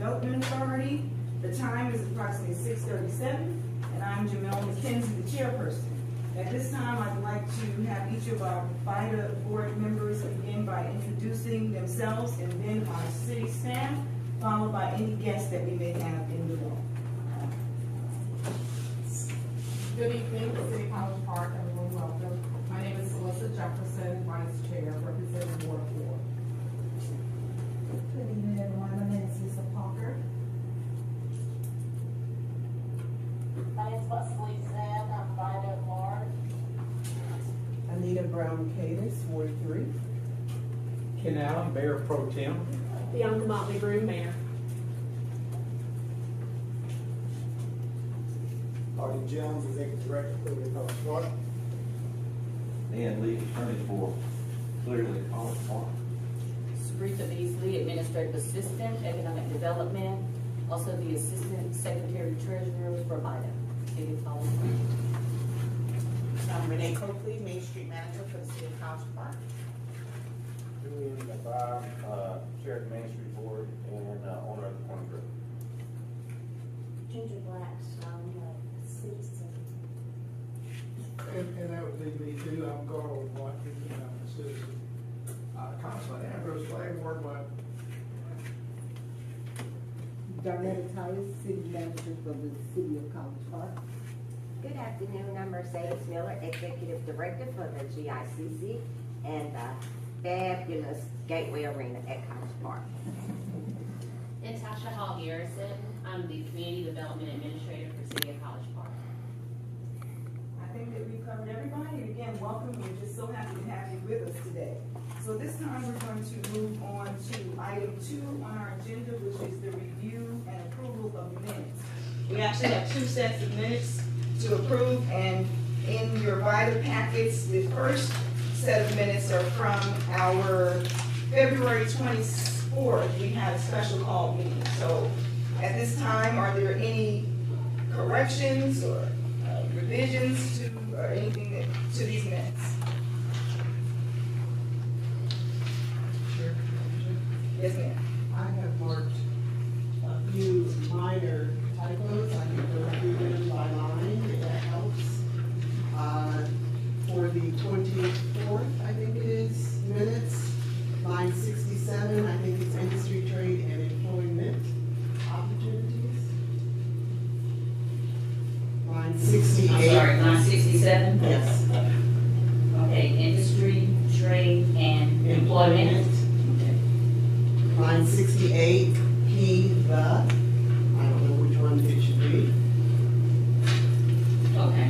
Development Authority. The time is approximately 6:37, and I'm Jamel McKenzie, the chairperson. At this time, I'd like to have each of our Bida board members begin by introducing themselves, and then our city staff, followed by any guests that we may have in the room. Good evening, City College Park, everyone welcome. My name is Melissa Jefferson, Vice Chair, representing Ward 4. Good evening, everyone. My name is Lisa Parker. My name is Leslie Zan, I'm Bida at large. Anita Brown Cadis, Ward 3. Ken Allen, Mayor Pro Tem. Bianca Motley Broom, Mayor. Artie Jones, Executive Director, Cleveland College Park. And Lee, attorney for Clearly College Park. Sabrina Beasley, Administrative Assistant, Economic Development, also the Assistant Secretary Treasurer for Bida, City of College Park. I'm Renee Coakley, Main Street Manager for the City of College Park. Julian Navarre, Chair of the Main Street Board and owner of the Corner Group. Ginger Black, citizen. And that would lead me to, I'm Carl Watkins, and I'm a citizen. Councilman Ambrose Flagg, Ward 1. Darnetta Titus, City Manager for the City of College Park. Good afternoon, I'm Mercedes Miller, Executive Director for the GICC and the fabulous Gateway Arena at College Park. Natasha Hall Garrison, I'm the Community Development Administrator for City of College Park. I think that we've covered everybody, and again, welcome. We're just so happy to have you with us today. So this time we're going to move on to item 2 on our agenda, which is the review and approval of minutes. We actually have 2 sets of minutes to approve, and in your Bida packets, the first set of minutes are from our February 24th. We had a special call meeting. So at this time, are there any corrections or revisions to or anything to these minutes? Sure. Yes, ma'am. I have marked a few minor typos. I can go through them by line, if that helps. For the 24th, I think it is, minutes, line 67, I think it's industry, trade, and employment opportunities. Line 68. I'm sorry, line 67? Yes. Okay, industry, trade, and employment. Line 68, P, the, I don't know which one it should be. Okay.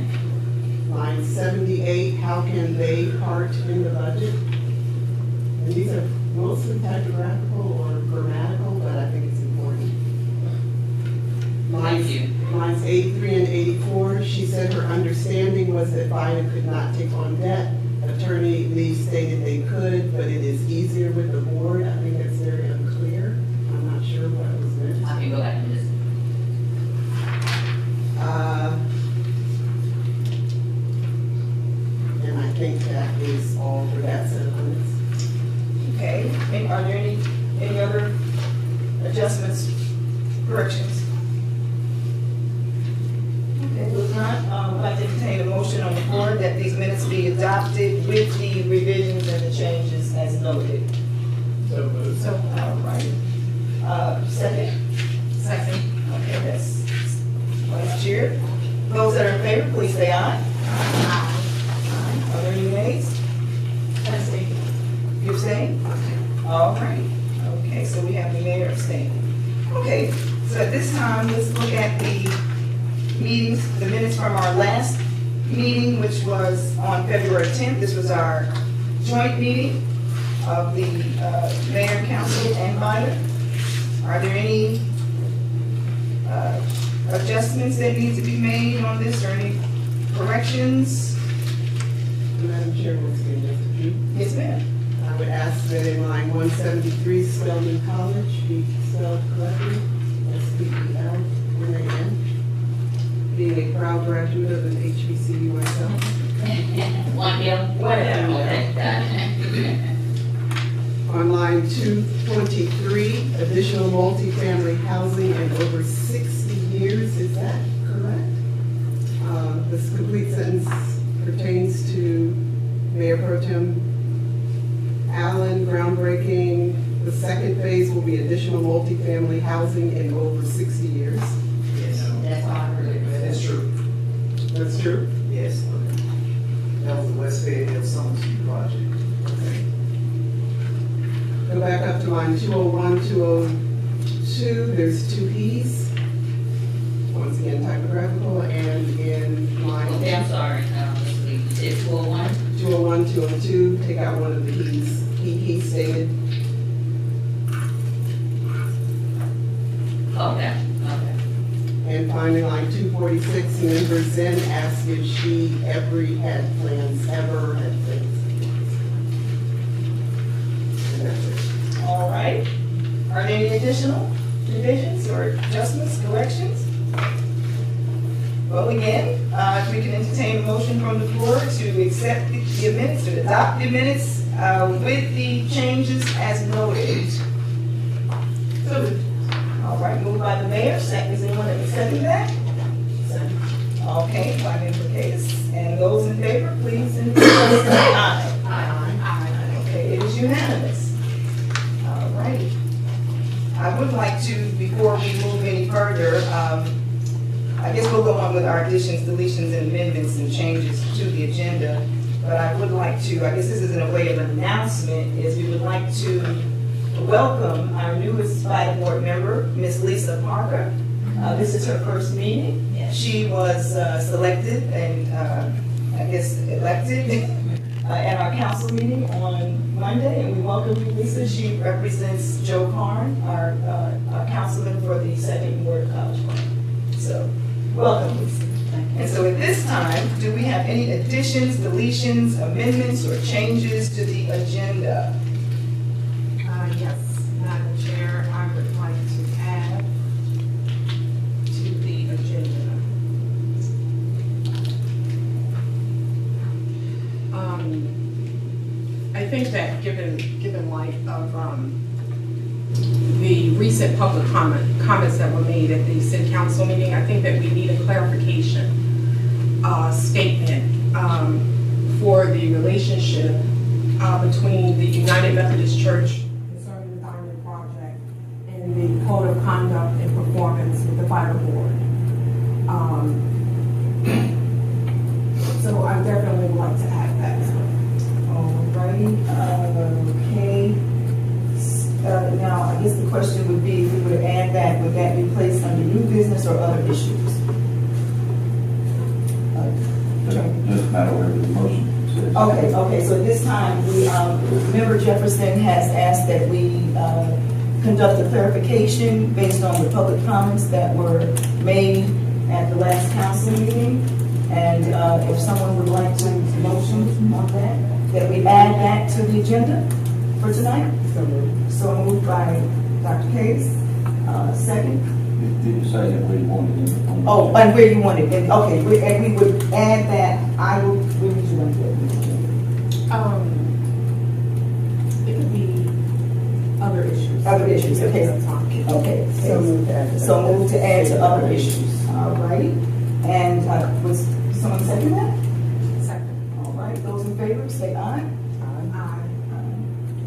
Line 78, how can they part in the budget? And these are mostly typographical or grammatical, but I think it's important. Thank you. Lines 83 and 84, she said her understanding was that Biden could not take on debt. Attorney Lee stated they could, but it is easier with the board. I think that's very unclear. I'm not sure what was meant. I can go back and just. And I think that is all for that set of minutes. Okay. And are there any other adjustments, corrections? Okay, if not, I'd like to entertain a motion on the floor that these minutes be adopted with the revisions and the changes as noted. So moved. So, all right. Second? Second. Okay, that's Vice Chair. Those that are in favor, please say aye. Aye. Are there any nays? Abstain. You abstain? All right. Okay, so we have the mayor abstaining. Okay, so at this time, let's look at the meetings, the minutes from our last meeting, which was on February 10th. This was our joint meeting of the mayor, council, and Bida. Are there any adjustments that need to be made on this, or any corrections? Madam Chair, once again, just a few. Yes, ma'am. I would ask that in line 173, Spelman College, be spelled correctly, S-P-E-L-M-A-N. Being a proud graduate of an HBCU myself. One hill? Whatever. Okay. On line 223, additional multifamily housing be additional multifamily housing in over 60 years. Yes. That's all I heard. That's true. That's true? Yes. That was the West Fayetteville Summer Street project. Go back up to line 201, 202, there's two Ps. Once again, typographical, and in line Okay, I'm sorry, let's see, you said 201? 201, 202, take out one of the Ps, he stated. Okay. And finally, line 246, member Zen asked if she ever had plans. And that's it. All right. Are there any additional revisions or adjustments, corrections? Well, again, if we can entertain a motion from the floor to accept the minutes, to adopt the minutes with the changes as noted. All right, moved by the mayor, second, is anyone that will second that? Okay, by member Case, and those in favor, please indicate by saying aye. Aye. Okay, it is unanimous. All right. I would like to, before we move any further, I guess we'll go on with our additions, deletions, and amendments and changes to the agenda. But I would like to, I guess this is in a way of an announcement, is we would like to welcome our newest Bida board member, Miss Lisa Parker. This is her first meeting. She was selected and I guess elected at our council meeting on Monday, and we welcome you, Lisa. She represents Joe Karn, our councilman for the 2nd Ward College Park. So, welcome, Lisa. And so at this time, do we have any additions, deletions, amendments, or changes to the agenda? Yes, Madam Chair, I would like to add to the agenda. I think that given light of the recent public comments that were made at the city council meeting, I think that we need a clarification statement for the relationship between the United Methodist Church concerning the Diamond Project and the Code of Conduct and Performance with the Fire Board. So I definitely would like to add that. Alrighty, okay. Now, I guess the question would be, if we would add that, would that be placed under new business or other issues? Just matter where the motion says. Okay, so at this time, Member Jefferson has asked that we conduct a clarification based on the public comments that were made at the last council meeting. And if someone would like to motion on that we add that to the agenda for tonight. So moved by Dr. Case, second. Did you say that we wanted it? Oh, and where you want it, and okay, and we would add that, where would you want it? It could be other issues. Other issues, okay. Okay, so move to add to other issues, all right. And was someone second that? Second. All right, those in favor, say aye. Aye.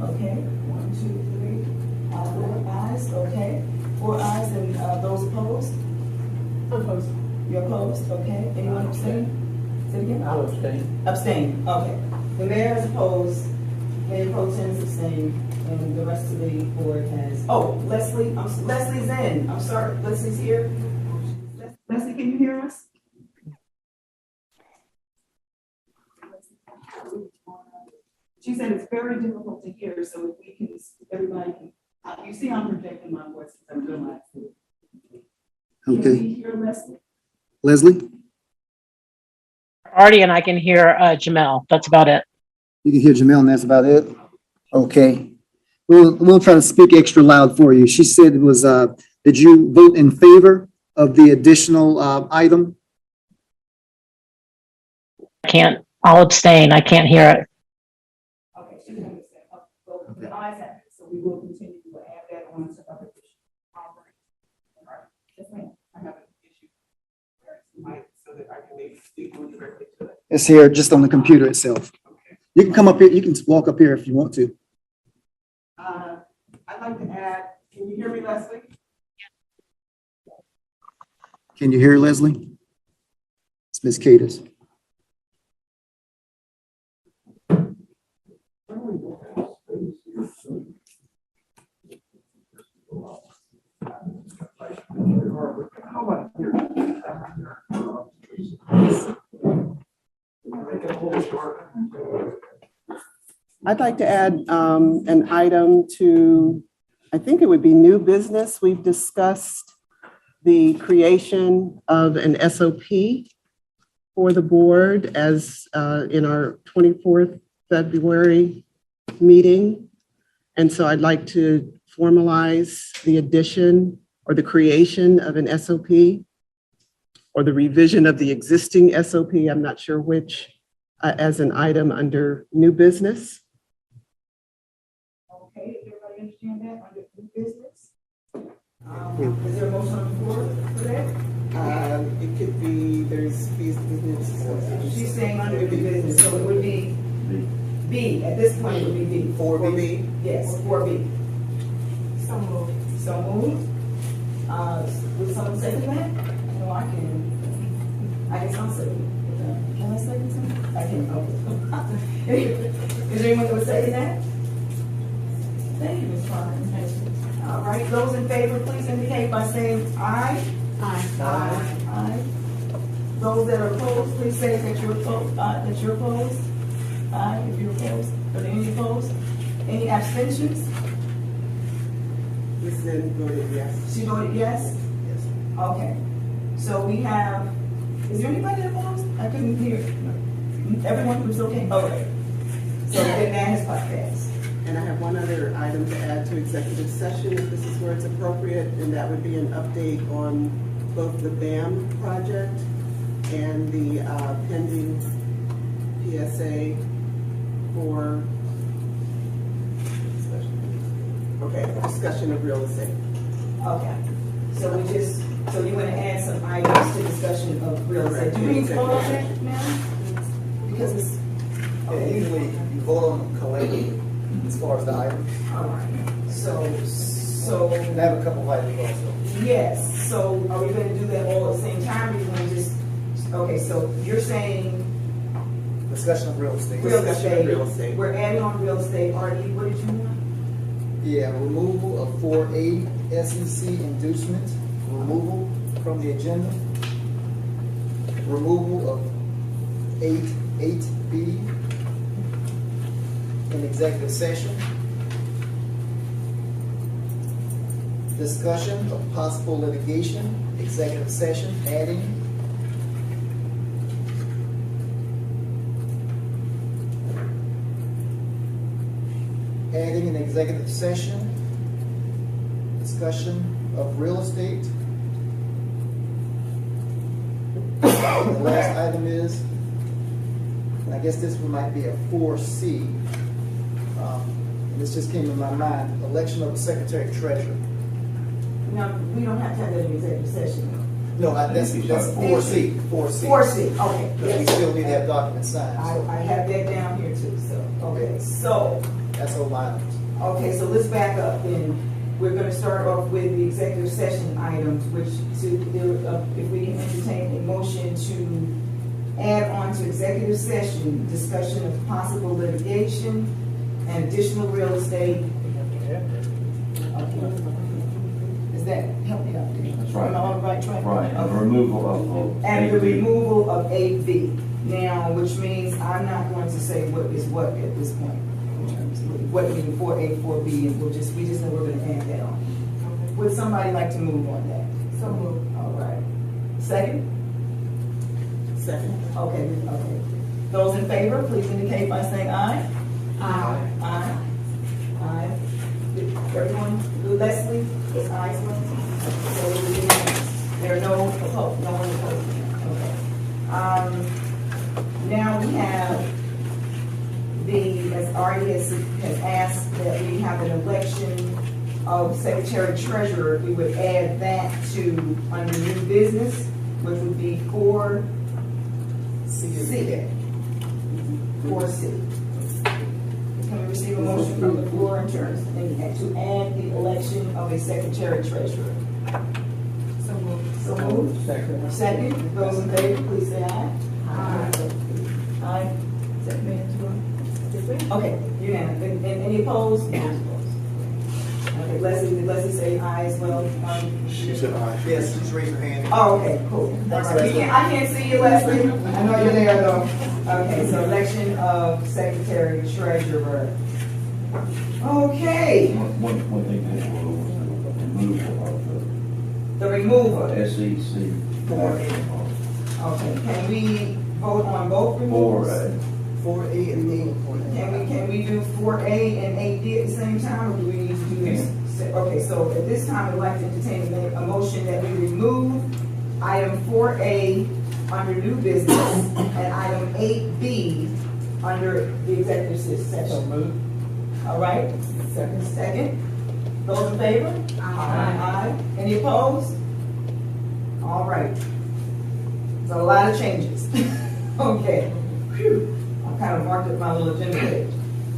Okay, 1, 2, 3, 4 ayes, okay. 4 ayes, and those opposed? Opposed. You're opposed, okay. Anyone abstain? Say it again? I'll abstain. Abstain, okay. The mayor is opposed, Mayor Pro Tem is abstaining, and the rest of the board has, Leslie's in, I'm sorry, Leslie's here. Leslie, can you hear us? She said it's very difficult to hear, so if we can, everybody can, you see I'm projecting my voice, I'm doing my thing. Can we hear Leslie? Leslie, Artie and I can hear Jamel. That's about it. you can hear Jamel, and that's about it. Okay, we'll try to speak extra loud for you. She said it was. Did you vote in favor of the additional item? I'll abstain. I can't hear it. Okay, she can understand. Well, the ayes have it, so we will continue to add that on to other issues. All right. Yes, ma'am. I have an issue. So that I can maybe speak more directly to it. It's here, just on the computer itself. You can come up here. You can walk up here if you want to. I'd like to add Leslie? Can you hear Leslie? It's Ms. Cadis. I'd like to add an item to, I think it would be new business. We've discussed the creation of an SOP for the board as in our 24th February meeting. And so I'd like to formalize the addition or the creation of an SOP or the revision of the existing SOP, I'm not sure which, as an item under new business. Okay, everybody understand that under new business? Is there a motion on the floor for that? It could be, there's business. She's saying under new business, so it would be B, at this point it would be B. 4B? Yes, 4B. So moved. So moved. Would someone second that? No, I can. I guess I'll second it. Can I second something? I can, okay. Is there anyone that would second that? Thank you, Ms. Carter. All right, those in favor, please indicate by saying aye. Aye. Aye. Aye. Those that are opposed, please say that you're opposed. That you're opposed. Aye, if you're opposed. Are there any opposed? Any abstentions? Ms. Zinn voted yes. She voted yes? Yes. Okay. So we have, is there anybody opposed? I couldn't hear. Everyone was okay? Okay. So then that has passed. And I have one other item to add to executive session, if this is where it's appropriate, and that would be an update on both the BAM project and the pending PSA for discussion of real estate. Okay. So we just, so you want to add some items to discussion of real estate. Do you need to vote on that now? Because it's. Yeah, usually you vote on them collectively as far as the items. All right. So. I have a couple of items also. Yes, so are we gonna do that all at the same time, or you wanna just, okay, so you're saying. Discussion of real estate. Real estate, we're adding on real estate, RE, what did you want? Yeah, removal of 4A SEC inducement, removal from the agenda. Removal of 8B in executive session. Discussion of possible litigation, executive session, adding. Adding an executive session, discussion of real estate. The last item is, and I guess this one might be a 4C. And this just came to my mind, election of the Secretary Treasurer. No, we don't have to have that in executive session. No, that's 4C. 4C. 4C, okay. Because we still need to have documents signed. So. I have that down here too, so, okay, so. That's all my items. Okay, so let's back up then. We're gonna start off with the executive session items, which if we can entertain a motion to add on to executive session, discussion of possible litigation and additional real estate. Okay. Is that, help me out there? That's right. Am I on the right track? Right, and Okay. the removal of And the 8B. removal of 8B. Now, which means I'm not going to say what is what at this point. In terms of what meaning 4A, 4B, and we just know we're gonna add that on. Would somebody like to move on that? So moved. All right. Second? Second. Okay, okay. Those in favor, please indicate by saying aye. Aye. Aye. Aye. Everyone, Leslie, is ayes. So there are no opposed, no one opposed. Okay. Now we have as Artie has asked that we have an election of Secretary Treasurer. We would add that to under new business, which would be 4C. 4C. Can we receive a a motion from the floor in terms, and to add the election of a secretary treasurer. So moved. So moved. Second. Second, those in favor, please say aye. Aye. Aye. Is that me as well? Okay, unanimous. And any opposed? Okay, Leslie say aye as well. She said aye. Yes, just raise your hand. Oh, okay, cool. All right. I can't see you, Leslie. I know you're there though. Okay, so election of secretary treasurer. Okay, One thing that was the removal of the removal. SEC. Okay, can we vote on both removals? 4A and 8. Can we do 4A and 8D at the same time, or do we need to do this? Okay, so at this time, I'd like to entertain a motion that we remove item 4A under new business and item 8B under the executive So session. moved. All right? Second. Those in favor? Aye. Any opposed? All right. So a lot of changes. Okay. Phew. I kind of marked up my little agenda page.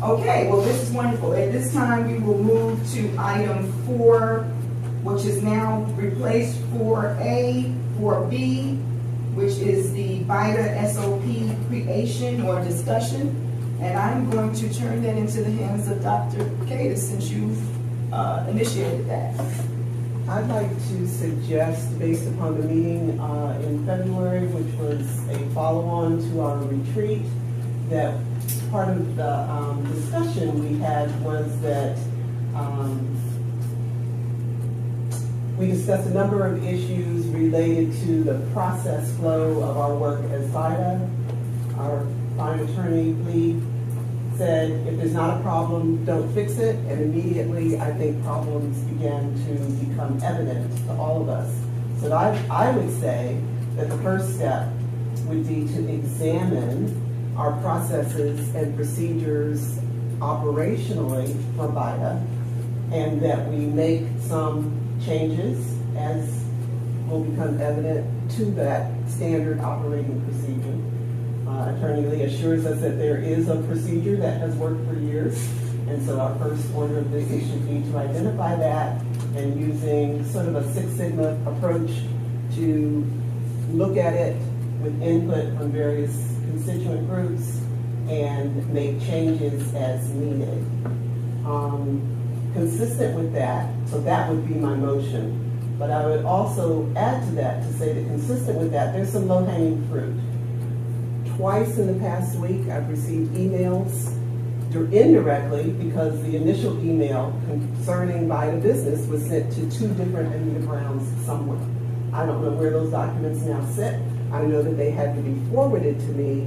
Okay, well, this is wonderful. At this time, we will move to item 4, which is now replaced 4A, 4B, which is the Bida SOP creation or discussion. And I'm going to turn that into the hands of Dr. Cadis, since you initiated that. I'd like to suggest, based upon the meeting in February, which was a follow-on to our retreat, that part of the discussion we had was that we discussed a number of issues related to the process flow of our work as Bida. Our fine attorney, Lee, said, if there's not a problem, don't fix it. And immediately, I think problems began to become evident to all of us. So I would say that the first step would be to examine our processes and procedures operationally for Bida, and that we make some changes as will become evident to that standard operating procedure. Attorney Lee assures us that there is a procedure that has worked for years, and so our first order of business should be to identify that, and using sort of a Six Sigma approach to look at it with input from various constituent groups and make changes as needed. Consistent with that, so that would be my motion. But I would also add to that to say that consistent with that, there's some low-hanging fruit. Twice in the past week, I've received emails indirectly because the initial email concerning Bida business was sent to 2 different Anita Browns somewhere. I don't know where those documents now sit. I know that they had to be forwarded to me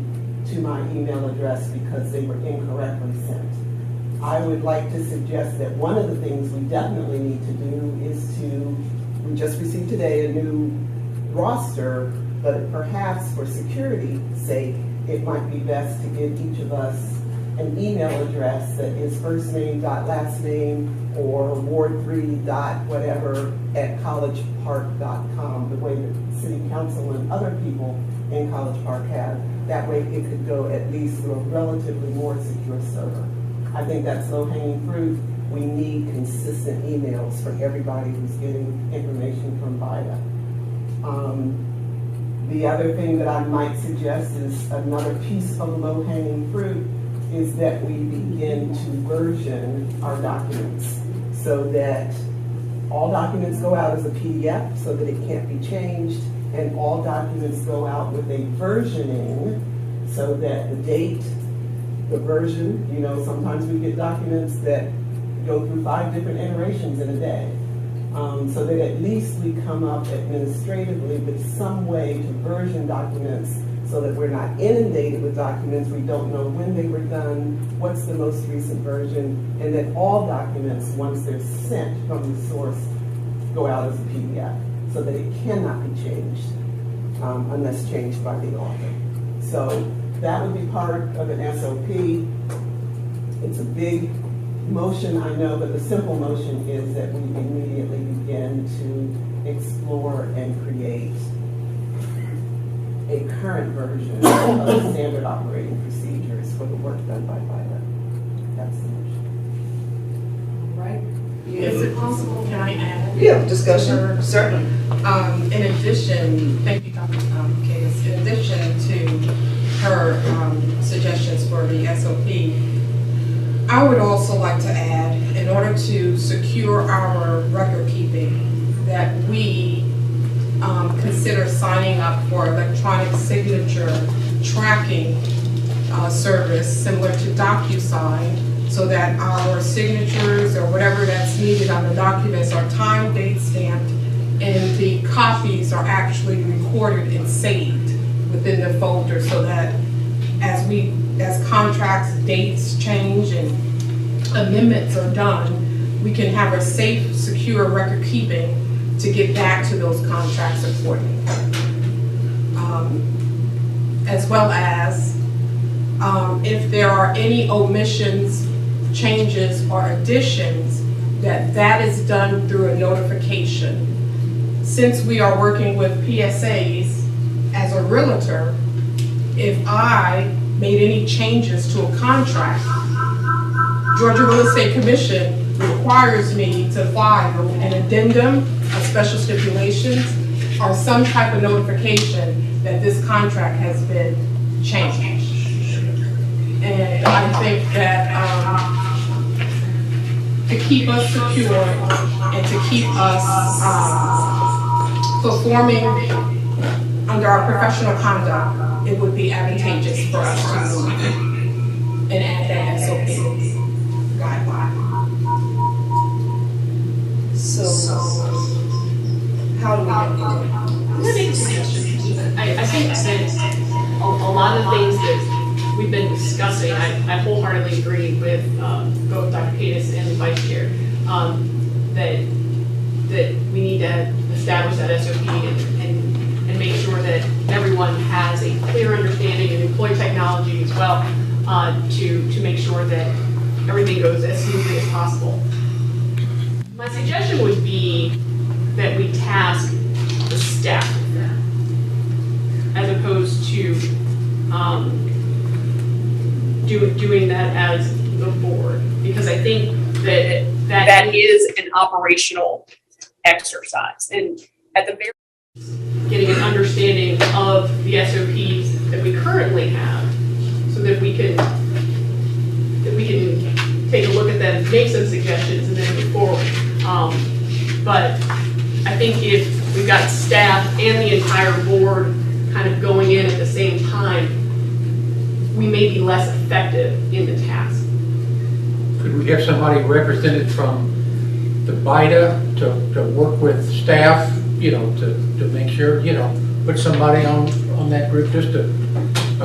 to my email address because they were incorrectly sent. I would like to suggest that one of the things we definitely need to do is we just received today a new roster, but perhaps for security's sake, it might be best to give each of us an email address that is first name dot last name or ward3 dot whatever at collegepark.com, the way that city council and other people in College Park have. That way it could go at least through a relatively more secure server. I think that's low-hanging fruit. We need consistent emails for everybody who's getting information from Bida. The other thing that I might suggest is another piece of low-hanging fruit is that we begin to version our documents so that all documents go out as a PDF so that it can't be changed, and all documents go out with a versioning so that the date, the version, sometimes we get documents that go through 5 different iterations in a day. So that at least we come up administratively with some way to version documents so that we're not inundated with documents. We don't know when they were done, what's the most recent version, and that all documents, once they're sent from the source, go out as a PDF so that it cannot be changed unless changed by the author. So that would be part of an SOP. It's a big motion, I know, but the simple motion is that we immediately begin to explore and create a current version of the standard operating procedures for the work done by Bida. That's the motion. right? Is it possible, can I add? Yeah, discussion, certainly. In addition, thank you, Dr. Case, in addition to her suggestions for the SOP, I would also like to add, in order to secure our record keeping, that we consider signing up for electronic signature tracking service similar to DocuSign, so that our signatures or whatever that's needed on the documents are time, date stamped, and the copies are actually recorded and saved within the folder, so that as contracts, dates change and amendments are done, we can have a safe, secure record keeping to get back to those contracts accordingly. As well as if there are any omissions, changes, or additions, that is done through a notification. Since we are working with PSAs as a realtor, if I made any changes to a contract, Georgia Real Estate Commission requires me to file an addendum of special stipulations or some type of notification that this contract has been changed. And I think that to keep us secure and to keep us performing under our professional conduct, it would be advantageous for us to move and add that SOP guideline. So how do we handle it? I'm gonna make a suggestion. I think that a lot of things that we've been discussing, I wholeheartedly agree with both Dr. Cadis and the Vice Chair, that we need to establish that SOP and make sure that everyone has a clear understanding and employ technology as well to make sure that everything goes as smoothly as possible. My suggestion would be that we task the staff with that, as opposed to doing that as the board, because I think that is an operational exercise, and at the very getting an understanding of the SOPs that we currently have, so that we can take a look at them, make some suggestions, and then move forward. But I think if we've got staff and the entire board kind of going in at the same time, we may be less effective in the task. Could we have somebody represented from the Bida to work with staff, to make sure, put somebody on that group, just a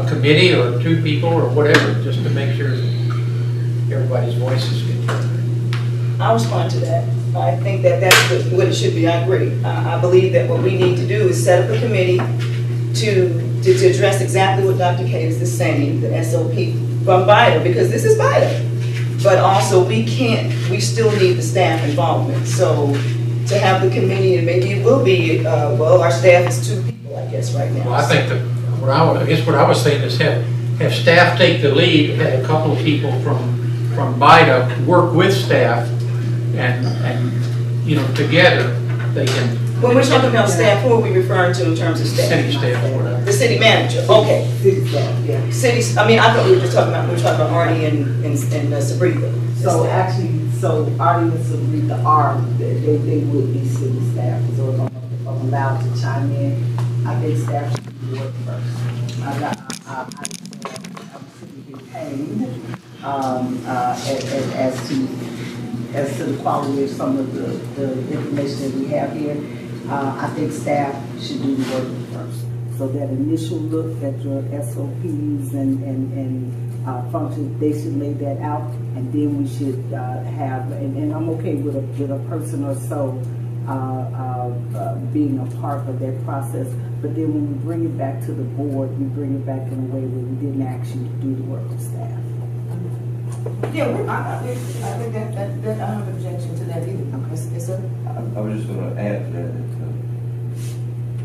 committee or 2 people or whatever, just to make sure everybody's voices get heard? I'll respond to that. I think that that's what it should be. I agree. I believe that what we need to do is set up a committee to address exactly what Dr. Cadis is saying, the SOP from Bida, because this is Bida. But also we still need the staff involvement. So to have the committee, and maybe it will be, our staff is 2 people, I guess, right now. Well, I think what I was saying is have staff take the lead, have a couple of people from Bida work with staff, and together they can. When we're talking about staff, who are we referring to in terms of staff? City staff, or whatever. The city manager, okay. City staff, yeah. I thought we were talking about Artie and Sabrina. So actually, Artie and Sabrina they would be city staff, so if I'm allowed to chime in, I think staff should be work first. I'm being pained as to the quality of some of the information that we have here. I think staff should do the work first. So that initial look at your SOPs and functions, they should lay that out, and then we should have, and I'm okay with a person or so being a part of that process. But then when we bring it back to the board, we bring it back in a way where we didn't actually do the work of staff. Yeah, I think that I don't have an objection to that either. Yes, sir. I was just going to add to that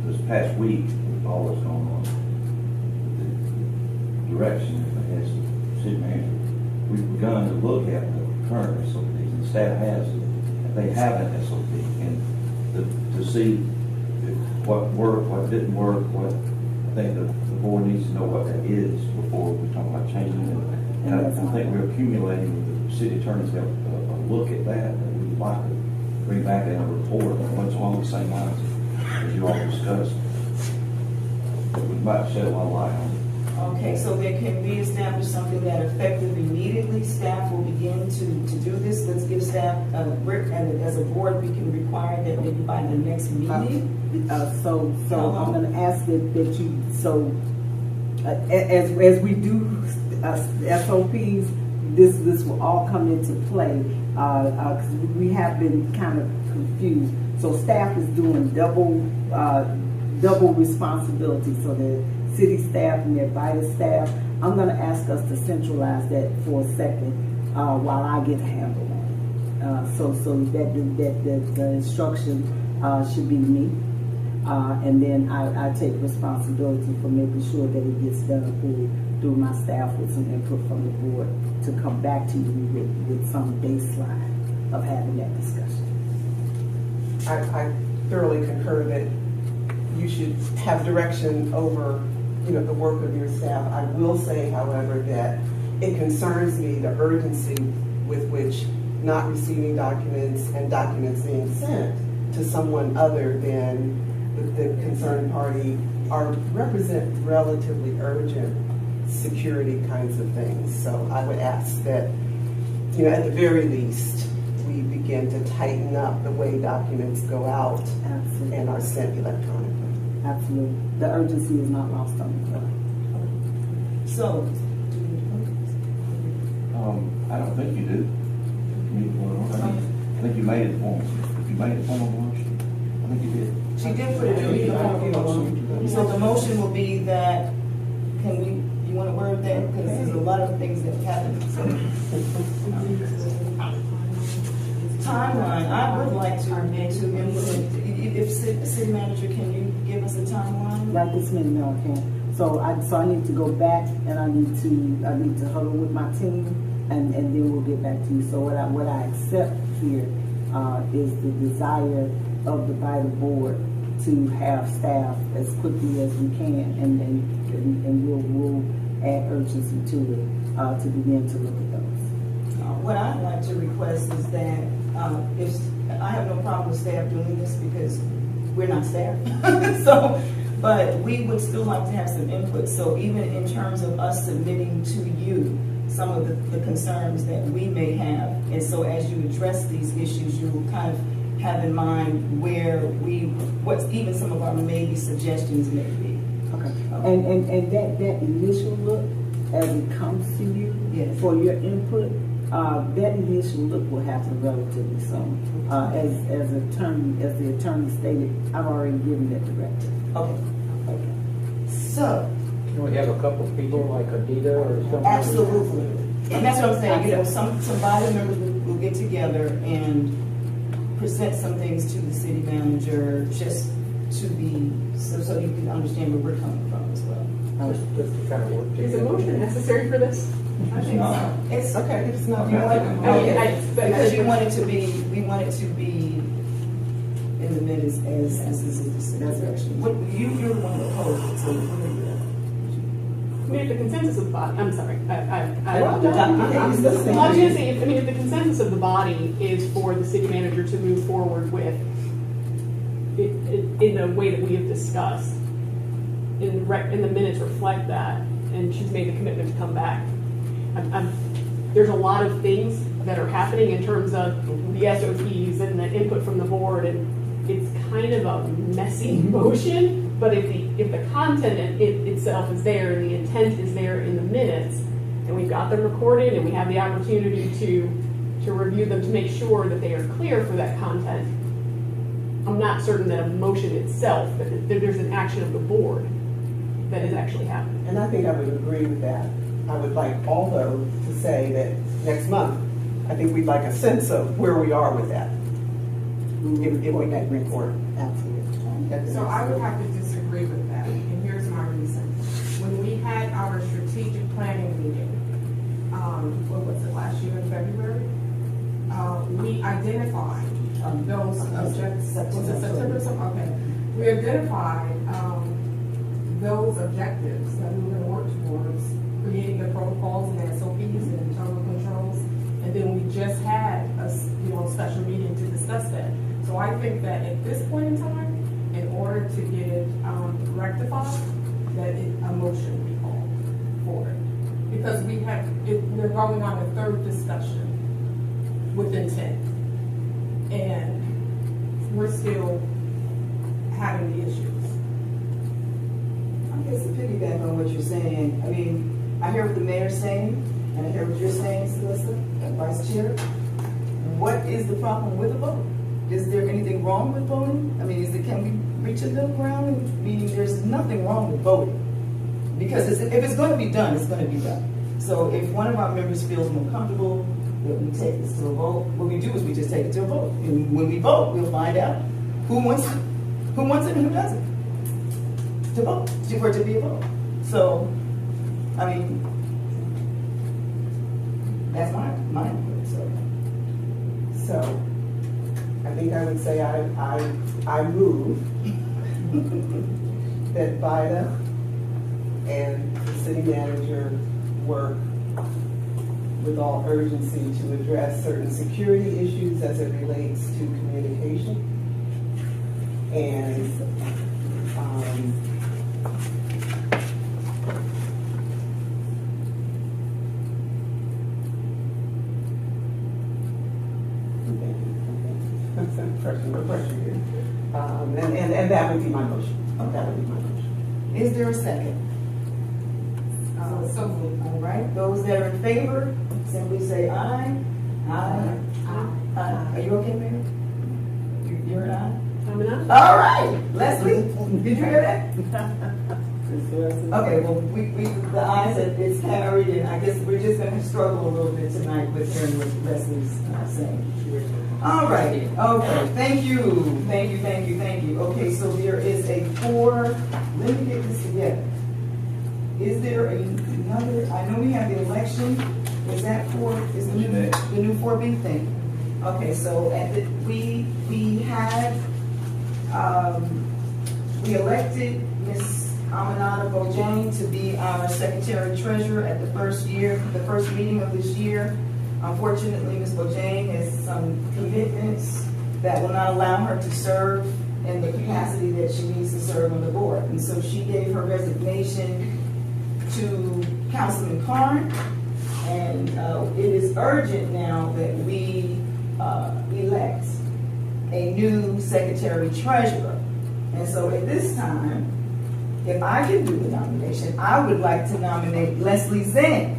this past week, with all that's going on, the direction as the city manager, we've begun to look at the current SOPs and the staff has, they have an SOP, and to see what worked, what didn't work, what, I think the board needs to know what that is before we talk about changing it. And I think we're accumulating, the city attorneys have a look at that, and we'd like to bring back in a report on what's along the same lines as you all discussed. We might shed a lot of light on it. Okay, so there can be established something that effective immediately, staff will begin to do this. Let's give staff, and as a board, we can require that maybe by the next meeting. So I'm gonna ask that you, so, as we do SOPs, this will all come into play, cause we have been kind of confused. So staff is doing double responsibility, so the city staff and their Bida staff. I'm gonna ask us to centralize that for a second, while I get a handle on it. So that the instruction, should be me. And then I take responsibility for making sure that it gets done through my staff with some input from the board to come back to you with some baseline of having that discussion. I thoroughly concur that you should have direction over, the work of your staff. I will say, however, that it concerns me the urgency with which not receiving documents and documents being sent to someone other than the concerned party represent relatively urgent security kinds of things. So I would ask that, at the very least, we begin to tighten up the way documents go out. Absolutely. And are sent electronically. Absolutely. The urgency is not lost on me. So, I don't think you do. I think you made it formal. If you made it formal motion, I think you did. she did put it in the motion. So the motion will be that, you want to word that? Because there's a lot of things that happen. So. Timeline, I would like to implement, if city manager, can you give us a timeline? Right this minute, no, I can't. So I need to go back and I need to huddle with my team and then we'll get back to you. So what I accept here is the desire of the Bida board to have staff as quickly as we can and we'll add urgency to it to begin to look at those. What I'd like to request is that if I have no problem with staff doing this because we're not staff, but we would still like to have some input. So even in terms of us submitting to you some of the concerns that we may have, and so as you address these issues, you will kind of have in mind what even some of our maybe suggestions may be. Okay. And that initial look as it comes to you, yes, for your input. That initial look will happen relatively soon. As the attorney stated, I've already given that directive. Okay. So. Can we have a couple of people like Bida or something? Absolutely. And that's what I'm saying. Some Bida members will get together and present some things to the city manager just to be, so you can understand where we're coming from as well. Just to kind of work together. Is a motion necessary for this? It's okay. It's not. Because we want it to be in the minutes as this is the discussion. What you're the one that proposed it, so what are you? I mean, if the consensus of the body, I'm sorry, I was gonna say, if the consensus of the body is for the city manager to move forward with it in the way that we have discussed, in the minutes reflect that, and she's made the commitment to come back. There's a lot of things that are happening in terms of the SOPs and the input from the board, and it's kind of a messy motion. But if the content itself is there and the intent is there in the minutes, and we've got them recorded and we have the opportunity to review them to make sure that they are clear for that content, I'm not certain that a motion itself, that there's an action of the board that is actually happening. And I think I would agree with that. I would like although to say that next month, I think we'd like a sense of where we are with that. If we can report. Absolutely. So I would have to disagree with that, and here's my reason. When we had our strategic planning meeting, what was it, last year in February? we identified those objectives. September, okay. We identified those objectives that we were going to work towards, creating the protocols and SOPs and internal controls, and then we just had a special meeting to discuss that. So I think that at this point in time, in order to get it rectified, that a motion be called for it. Because we're going on a third discussion with intent, and we're still having the issues. I guess to piggyback on what you're saying, I mean, I hear what the mayor's saying, and I hear what you're saying, Celeste, Vice Chair. What is the problem with the vote? Is there anything wrong with voting? I mean, can we reach a middle ground? Meaning there's nothing wrong with voting. Because if it's going to be done, it's going to be done. So if one of our members feels more comfortable that we take this to a vote, what we do is we just take it to a vote. And when we vote, we'll find out who wants it and who doesn't. To vote, for it to be a vote. So, I mean, that's my input. So, I think I would say I move that Bida and the city manager work with all urgency to address certain security issues as it relates to communication. And pressure here. And that would be my motion. That would be my motion. Is there a second? So moved. All right. Those that are in favor, simply say aye. Aye. Aye. Are you okay, Mayor? You're an aye? I'm an aye. All right. Leslie, did you hear that? Okay, well, the ayes, it's carried, and I guess we're just going to struggle a little bit tonight with hearing what Leslie's saying. All right. Okay. Thank you. Okay, so there is a 4. Let me get this together. Is there another? I know we have the election. Is that 4? Is the new 4B thing? Okay. So we elected Ms. Aminata Bojang to be our Secretary Treasurer at the first meeting of this year. Unfortunately, Ms. Bojang has some commitments that will not allow her to serve in the capacity that she needs to serve on the board. And so she gave her resignation to Councilman Karn. And it is urgent now that we elect a new Secretary Treasurer. And so at this time, if I can do the nomination, I would like to nominate Leslie Zinn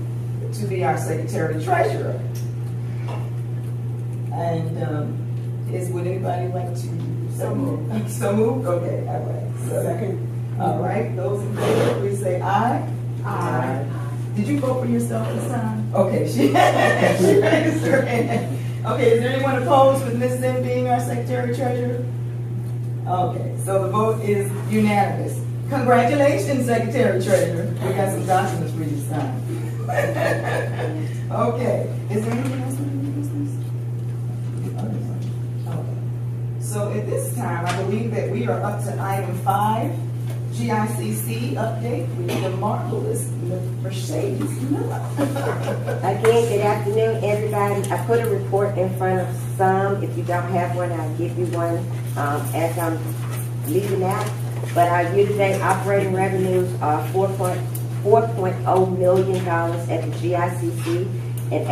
to be our Secretary Treasurer. And would anybody like to so move? So moved? Okay, all right. So, second. All right, those in favor, please say aye. Aye. Did you vote for yourself this time? Okay, she raised her hand. Okay, is there anyone opposed with Ms. Zinn being our Secretary Treasurer? Okay, so the vote is unanimous. Congratulations, Secretary Treasurer. We got some documents for you this time. Okay, is there anything else? So at this time, I believe that we are up to item 5, GICC update with the marvelous Mercedes Miller. Again, good afternoon, everybody. I put a report in front of some. If you don't have one, I'll give you one as I'm leaving out. But our year-to-date operating revenues are $4.0 million at the GICC and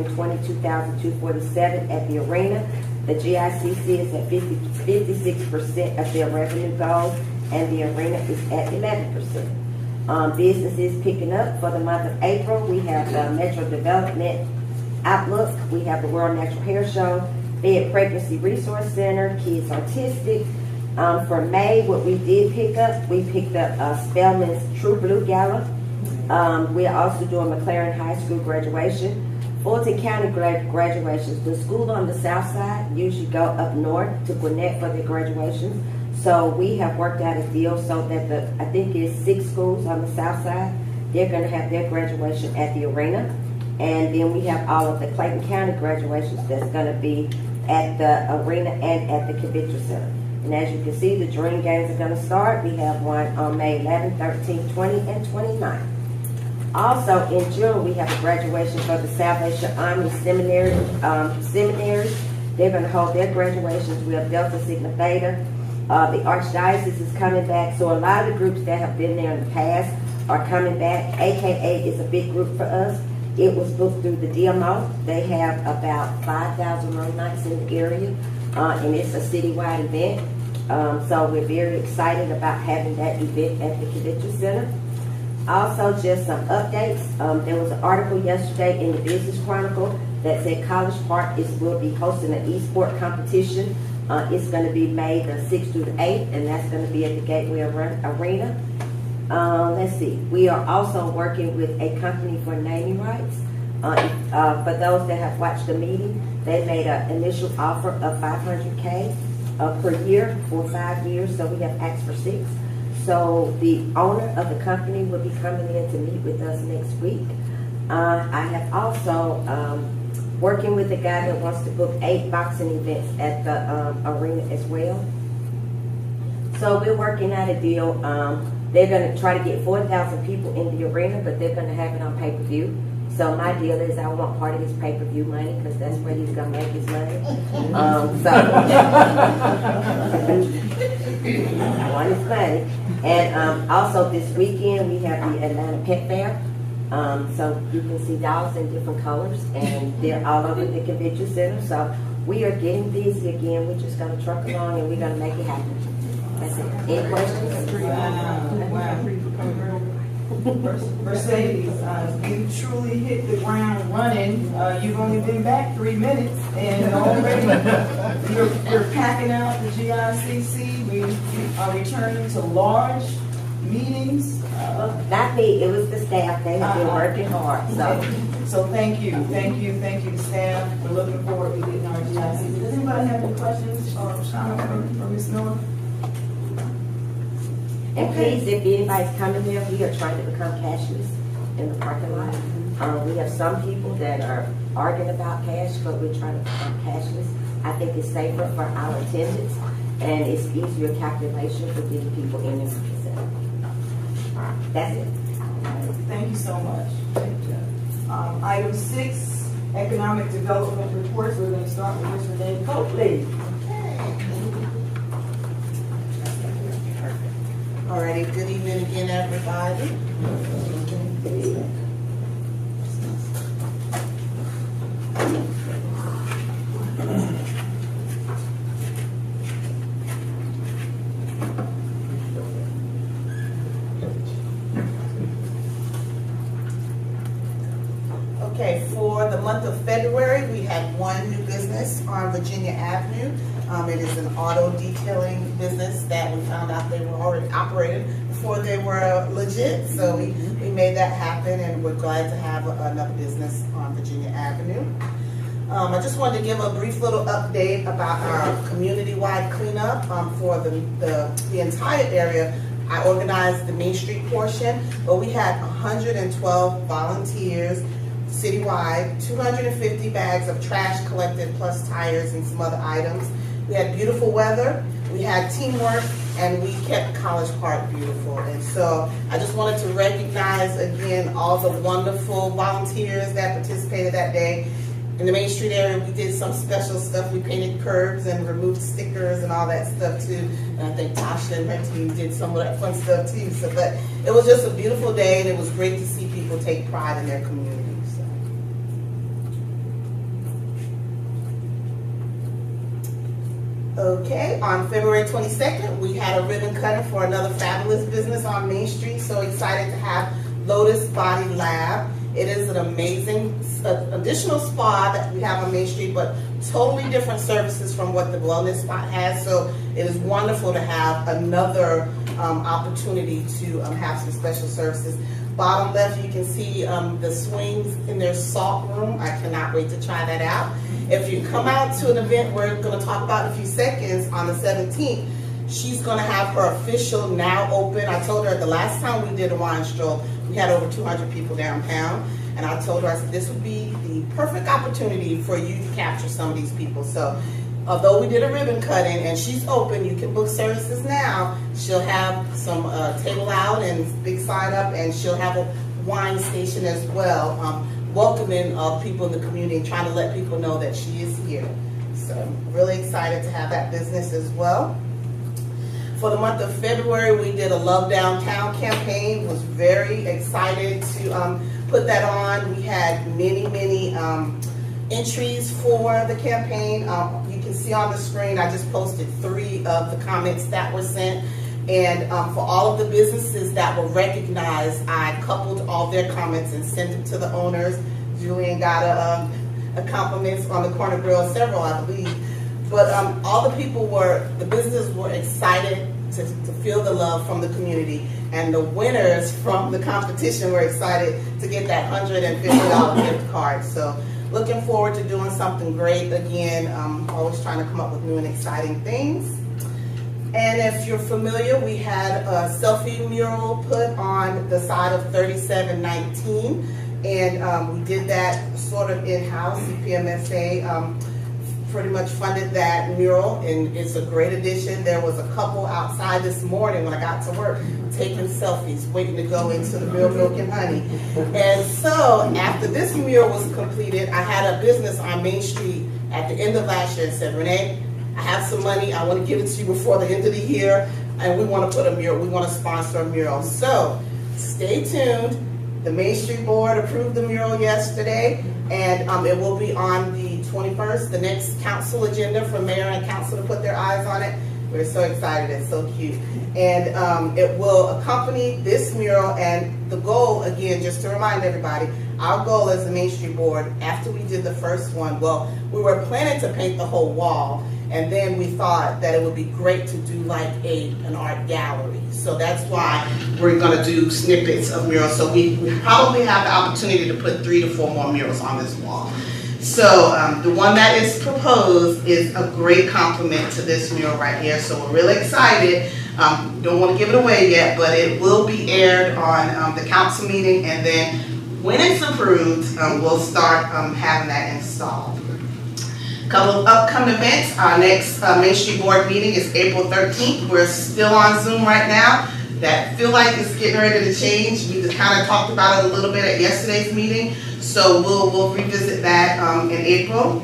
$822,247 at the arena. The GICC is at 56% of their revenue goal, and the arena is at 11%. Business is picking up for the month of April. We have the Metro Development Outlook. We have the World Natural Hair Show, Fed Pregnancy Resource Center, Kids Artistic. For May, what we did pick up, we picked up Spelman's True Blue Gala. We are also doing Mclaren High School graduation. Fulton County graduations. The school on the south side usually go up north to Gwinnett for their graduations. So we have worked out a deal so that I think it's 6 schools on the south side. They're going to have their graduation at the arena. And then we have all of the Clayton County graduations that's gonna be at the arena and at the convention center. And as you can see, the Dream Games are gonna start. We have one on May 11th, 13th, 20, and 29th. Also in June, we have a graduation for the Salvation Army Seminary. They're gonna hold their graduations. We have Delta Sigma Theta. The Archdiocese is coming back. So a lot of the groups that have been there in the past are coming back. AKA is a big group for us. It was booked through the DMO. They have about 5,000 room nights in the area, and it's a citywide event. So we're very excited about having that event at the convention center. Also, just some updates. There was an article yesterday in the Business Chronicle that said College Park will be hosting an e-sport competition. It's going to be May the 6th through the 8th, and that's going to be at the Gateway Arena. Let's see. We are also working with a company for naming rights. For those that have watched the meeting, they made an initial offer of $500K per year for 5 years. So we have asked for 6. So the owner of the company will be coming in to meet with us next week. I have also working with a guy that wants to book 8 boxing events at the arena as well. So we're working out a deal. They're going to try to get 4,000 people in the arena, but they're going to have it on pay-per-view. So my deal is I want part of his pay-per-view money because that's where he's going to make his money. I want his money. And also this weekend we have the Atlanta Pet Fair. So you can see dogs in different colors, and they're all over the convention center. So we are getting busy again. We're just going to truck along and we're going to make it happen. That's it. Any questions? Mercedes, you truly hit the ground running. You've only been back 3 minutes, and already you're packing out the GICC. We are returning to large meetings. Not me, it was the staff. They have been working hard. So thank you to staff. We're looking forward to getting our GICC. Does anybody have any questions or comments for Ms. Miller? And please, if anybody's coming there, we are trying to become cashless in the parking lot. We have some people that are arguing about cash, but we're trying to become cashless. I think it's safer for our attendants, and it's easier calculation for getting people in and out. That's it. Thank you so much. Item 6, economic development reports. We're going to start with Mr. Dave Copley. Alrighty, good evening again, everybody. Okay, for the month of February, we had 1 new business on Virginia Avenue. It is an auto detailing business that we found out they were already operating before they were legit. So we made that happen, and we're glad to have another business on Virginia Avenue. I just wanted to give a brief little update about our community-wide cleanup for the entire area. I organized the Main Street portion, but we had 112 volunteers citywide, 250 bags of trash collected, plus tires and some other items. We had beautiful weather, we had teamwork, and we kept College Park beautiful. And so I just wanted to recognize again all the wonderful volunteers that participated that day. In the Main Street area, we did some special stuff. We painted curbs and removed stickers and all that stuff too. And I think Tasha and her team did some of that fun stuff too. So, but it was just a beautiful day, and it was great to see people take pride in their community. Okay, on February 22nd, we had a ribbon cutting for another fabulous business on Main Street. So excited to have Lotus Body Lab. It is an amazing additional spa that we have on Main Street, but totally different services from what the wellness spot has. So it is wonderful to have another opportunity to have some special services. Bottom left, you can see the swings in their salt room. I cannot wait to try that out. If you come out to an event we're going to talk about in a few seconds on the 17th, She's gonna have her official now open. I told her the last time we did a wine stroll, we had over 200 people downtown. And I told her, I said, this would be the perfect opportunity for you to capture some of these people. So although we did a ribbon cutting and she's open, you can book services now. She'll have some table out and big sign up, and she'll have a wine station as well, welcoming people in the community and trying to let people know that she is here. So I'm really excited to have that business as well. For the month of February, we did a Love Downtown campaign. Was very excited to put that on. We had many entries for the campaign. You can see on the screen, I just posted 3 of the comments that were sent. And for all of the businesses that were recognized, I coupled all their comments and sent them to the owners. Julian got a compliments on the corner grill, several I believe. But all the people the businesses were excited to feel the love from the community. And the winners from the competition were excited to get that $150 gift card. So looking forward to doing something great again. Always trying to come up with new and exciting things. And if you're familiar, we had a selfie mural put on the side of 3719. And we did that sort of in-house. CPMSA pretty much funded that mural, and it's a great addition. There was a couple outside this morning when I got to work taking selfies, waiting to go into the real milk and honey. And so after this mural was completed, I had a business on Main Street at the end of last year and said, Renee, I have some money. I want to give it to you before the end of the year, and we want to put a mural. We want to sponsor a mural. So stay tuned. The Main Street Board approved the mural yesterday, and it will be on the 21st, the next council agenda for mayor and council to put their eyes on it. We're so excited. It's so cute. And it will accompany this mural, and the goal, again, just to remind everybody, our goal as the Main Street Board, after we did the first one, well, we were planning to paint the whole wall, and then we thought that it would be great to do like an art gallery. So that's why we're going to do snippets of murals. So we probably have the opportunity to put 3 to 4 more murals on this wall. So the one that is proposed is a great complement to this mural right here. So we're really excited. Don't want to give it away yet, but it will be aired on the council meeting, and then when it's approved, we'll start having that installed. A couple of upcoming events. Our next Main Street Board meeting is April 13th. We're still on Zoom right now. That feel like it's getting ready to change. We just kind of talked about it a little bit at yesterday's meeting. So we'll revisit that in April.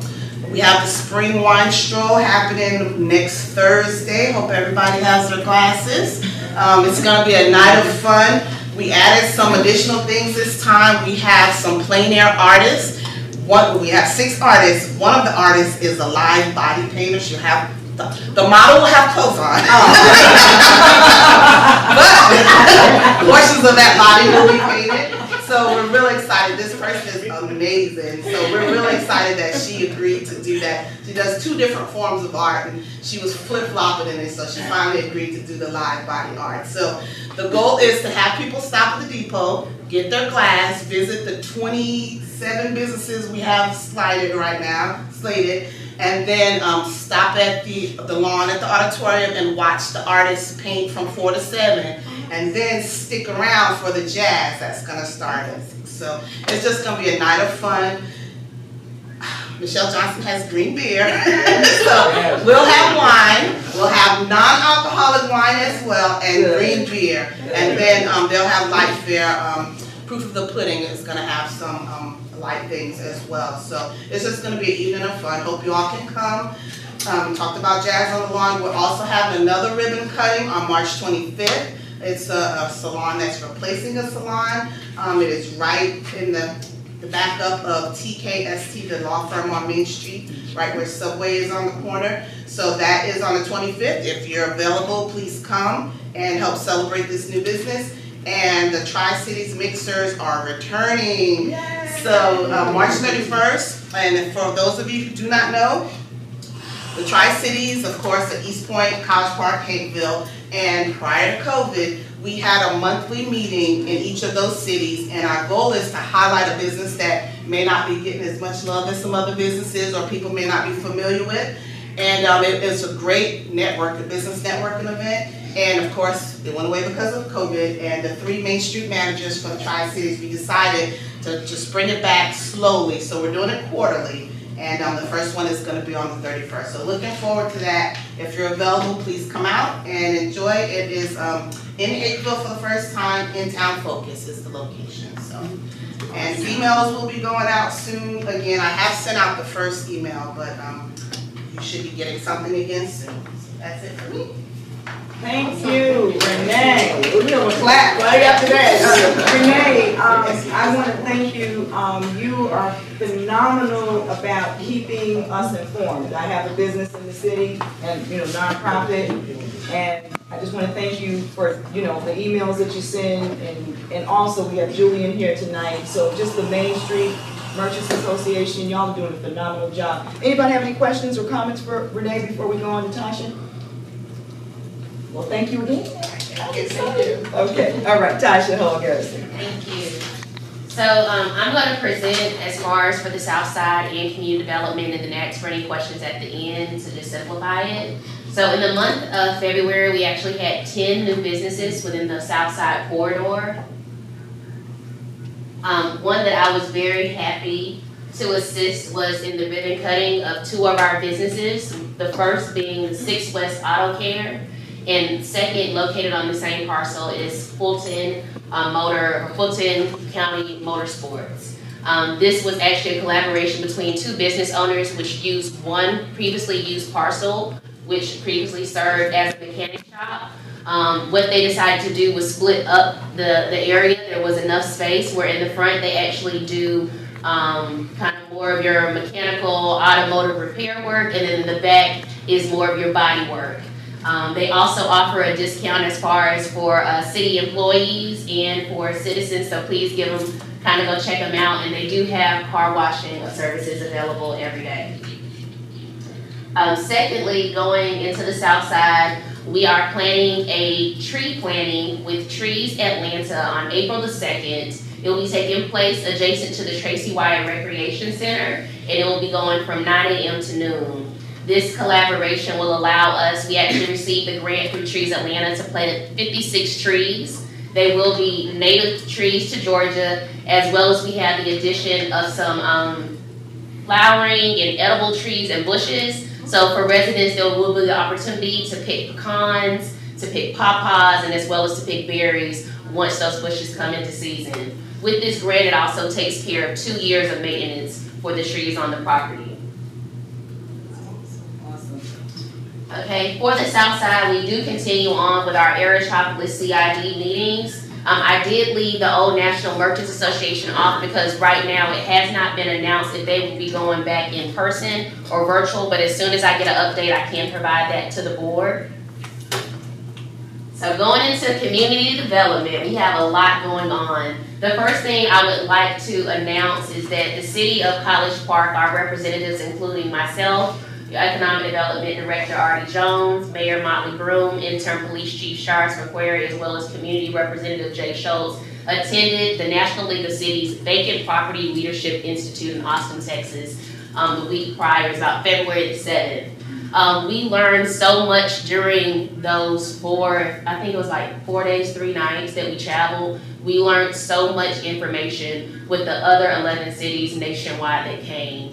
We have the spring wine stroll happening next Thursday. Hope everybody has their glasses. It's going to be a night of fun. We added some additional things this time. We have some plein air artists. We have 6 artists. One of the artists is a live body painter. She'll have the model will have clothes on. But portions of that body will be painted. So we're really excited. This person is amazing. So we're really excited that she agreed to do that. She does 2 different forms of art, and she was flip-flopping in it, so she finally agreed to do the live body art. So the goal is to have people stop at the depot, get their glass, visit the 27 businesses we have slated right now, and then stop at the lawn at the auditorium and watch the artists paint from 4 to 7, and then stick around for the jazz that's going to start at 6. So it's just going to be a night of fun. Michelle Johnson has green beer, so we'll have wine. We'll have non-alcoholic wine as well, and green beer, and then they'll have light fare. Proof of the Pudding is going to have some light things as well. So it's just going to be an evening of fun. Hope you all can come. We talked about Jazz on the Lawn. We're also having another ribbon cutting on March 25th. It's a salon that's replacing a salon. It is right in the backup of TKST, the law firm on Main Street, right where Subway is on the corner. So that is on the 25th. If you're available, please come and help celebrate this new business. And the Tri-Cities mixers are returning. Yay! So March 31st, and for those of you who do not know, the Tri-Cities, of course, at East Point, College Park, Hapeville, and prior to COVID, we had a monthly meeting in each of those cities, and our goal is to highlight a business that may not be getting as much love as some other businesses or people may not be familiar with. And it's a great a business networking event. And of course, it went away because of COVID. And the 3 Main Street managers for the Tri-Cities, we decided to just bring it back slowly. So we're doing it quarterly. And the first one is going to be on the 31st. So looking forward to that. If you're available, please come out and enjoy. It is in Hapeville for the first time. In Town Focus is the location. So, and emails will be going out soon. Again, I have sent out the first email, but you should be getting something again soon. So that's it for me. Thank you, Renee. We're gonna clap right after that. Renee, I want to thank you. You are phenomenal about keeping us informed. I have a business in the city and, nonprofit, and I just want to thank you for, the emails that you send, and also we have Julian here tonight. So just the Main Street Merchants Association, y'all are doing a phenomenal job. Anybody have any questions or comments for Renee before we go on to Tasha? Well, thank you again. Okay, thank you. Okay, all right, Tasha Hall-Garrison. Thank you. So I'm going to present as far as for the South Side and community development, and then ask for any questions at the end to just simplify it. So in the month of February, we actually had 10 new businesses within the South Side corridor. One that I was very happy to assist was in the ribbon cutting of 2 of our businesses. The first being 6 West Auto Care, and second, located on the same parcel, is Fulton Fulton County Motorsports. This was actually a collaboration between 2 business owners, which used one previously used parcel, which previously served as a mechanic shop. What they decided to do was split up the area. There was enough space where in the front they actually do kind of more of your mechanical automotive repair work, and then in the back is more of your body work. They also offer a discount as far as for city employees and for citizens, so please give them, kind of go check them out, and they do have car washing services available every day. Secondly, going into the South Side, we are planning a tree planting with Trees Atlanta on April the 2nd. It will be taking place adjacent to the Tracy Wyatt Recreation Center, and it will be going from 9 a.m. to noon. This collaboration will allow us, we actually received the grant through Trees Atlanta to plant 56 trees. They will be native trees to Georgia, as well as we have the addition of some flowering and edible trees and bushes. So for residents, there will be the opportunity to pick pecans, to pick pawpaws, and as well as to pick berries once those bushes come into season. With this grant, it also takes care of 2 years of maintenance for the trees on the property. Okay, for the South Side, we do continue on with our Aerotropic CID meetings. I did leave the old National Merchants Association off because right now it has not been announced if they will be going back in person or virtual, but as soon as I get an update, I can provide that to the board. So going into community development, we have a lot going on. The first thing I would like to announce is that the City of College Park, our representatives, including myself, Economic Development Director Artie Jones, Mayor Motley Broom, Interim Police Chief Shars McQuarrie, as well as Community Representative Jay Schultz, attended the National League of Cities Vacant Property Leadership Institute in Austin, Texas, the week prior. It was about February the 7th. We learned so much during those 4 days, 3 nights that we traveled. We learned so much information with the other 11 cities nationwide that came.